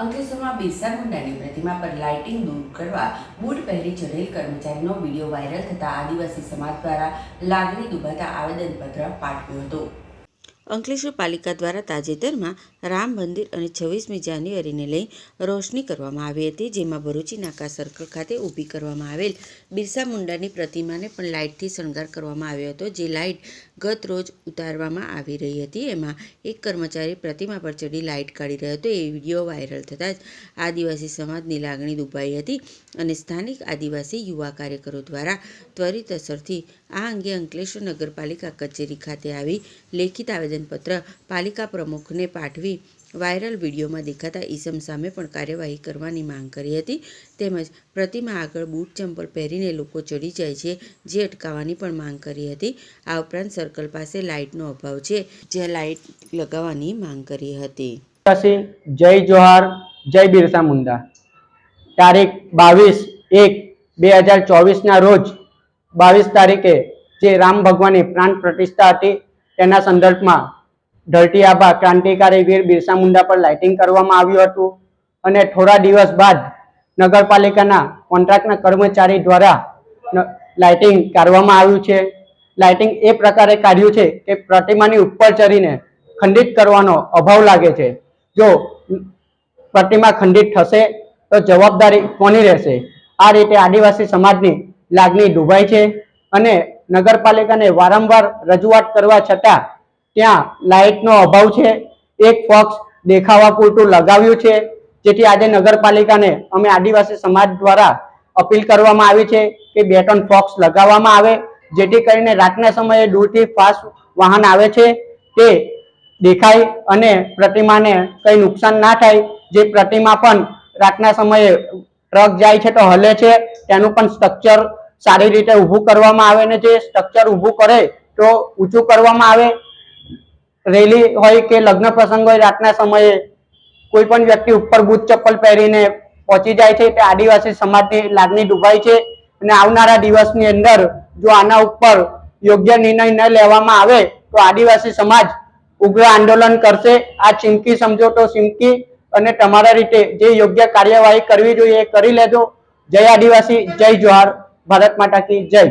અંકલેશ્વરમાં બિરસા મુંડાની પ્રતિમા પર લાઇટિંગ દૂર કરવા બૂટ પહેરી ચઢેલ કર્મચારીનો વિડીયો વાયરલ થતાં આદિવાસી સમાજ દ્વારા લાગણી દુભાતા આવેદનપત્ર પાઠવ્યું હતું। અંકલેશ્વર પાલિકા દ્વારા તાજેતરમાં રામ મંદિર અને 26મી જાન્યુઆરીને લઈ રોશની કરવામાં આવી હતી, જેમાં ભરૂચી નાકા સર્કલ ખાતે ઊભી કરવામાં આવેલ બિરસા મુંડાની પ્રતિમાને પણ લાઇટથી શણગાર કરવામાં આવ્યો હતો। જે લાઇટ ગત રોજ ઉતારવામાં આવી રહી હતી, એમાં એક કર્મચારી પ્રતિમા પર ચડી લાઇટ કાઢી રહ્યો હતો। એ વિડીયો વાયરલ થતાં જ આદિવાસી સમાજની લાગણી દુભાઈ હતી અને સ્થાનિક આદિવાસી યુવા કાર્યકરો દ્વારા ત્વરિત અસરથી આ અંગે અંકલેશ્વર નગરપાલિકા કચેરી ખાતે આવી લેખિત આવેદનપત્ર પાલિકા પ્રમુખને પાઠવી વાયરલ વિડીયોમાં દેખાતા ઈસમ સામે પણ કાર્યવાહી કરવાની માંગ કરી હતી। તેમજ પ્રતિમા આગળ બૂટ ચંપલ પહેરીને લોકો ચડી જાય છે, જે અટકાવવાની પણ માંગ કરી હતી। આ ઉપરાંત સર્કલ પાસે લાઇટનો અભાવ છે, જ્યાં લાઇટ લગાવવાની માંગ કરી હતી। જય જોહાર, જય બિરસા મુંડા। તારીખ 22/1/2024 રોજ 22 તારીખે જે રામ ભગવાનની પ્રાણ પ્રતિષ્ઠા હતી, તેના સંદર્ભમાં ધરતી આબા ક્રાંતિકારી વીર બિરસા મુંડા પર લાઇટિંગ કરવામાં આવ્યું હતું અને થોડા દિવસ બાદ નગરપાલિકાના કોન્ટ્રાક્ટના કર્મચારી દ્વારા લાઇટિંગ કાઢવામાં આવ્યું છે। લાઇટિંગ એ પ્રકારે કાઢ્યું છે કે પ્રતિમાની ઉપર ચડીને ખંડિત કરવાનો અભાવ લાગે છે। જો પ્રતિમા ખંડિત થશે તો જવાબદારી કોની રહેશે? આ રીતે આદિવાસી સમાજની લાગણી ડૂબાઈ છે અને નગરપાલિકાને વારંવાર રજૂઆત કરવા છતાં ત્યાં લાઇટનો અભાવ છે। એક ફોક્સ દેખાવા પૂરતું લગાવ્યું છે, જેથી આજે નગરપાલિકાને અમે આદિવાસી સમાજ દ્વારા અપીલ કરવામાં આવી છે કે 2-3 ફોક્સ લગાવવામાં આવે, જેથી કરીને રાતના સમયે દૂરથી ફાસ્ટ વાહન આવે છે તે દેખાય અને પ્રતિમાને કંઈ નુકસાન ના થાય। જે પ્રતિમા પણ રાતના સમયે ટ્રક જાય છે તો હલે છે, તેનું પણ સ્ટ્રક્ચર સારી રીતે ઊભું કરવામાં આવે ને જે સ્ટ્રક્ચર ઊભું કરે તો ઊંચું કરવામાં આવે। રેલી હોય કે લગ્ન પ્રસંગ હોય, રાતના સમયે કોઈ પણ વ્યક્તિ ઉપર બૂટ ચપ્પલ પહેરીને પહોંચી જાય છે, તે આદિવાસી સમાજની લાગણી ડૂબાઈ છે અને આવનારા દિવસની અંદર જો આના ઉપર યોગ્ય નિર્ણય ન લેવામાં આવે તો આદિવાસી સમાજ ઉગ્ર આંદોલન કરશે। આ ચીમકી સમજો તો ચીમકી, અને તમારા રીતે જે યોગ્ય કાર્યવાહી કરવી જોઈએ એ કરી લેજો। જય આદિવાસી, જય જોહાર, ભારત માતા કી જય।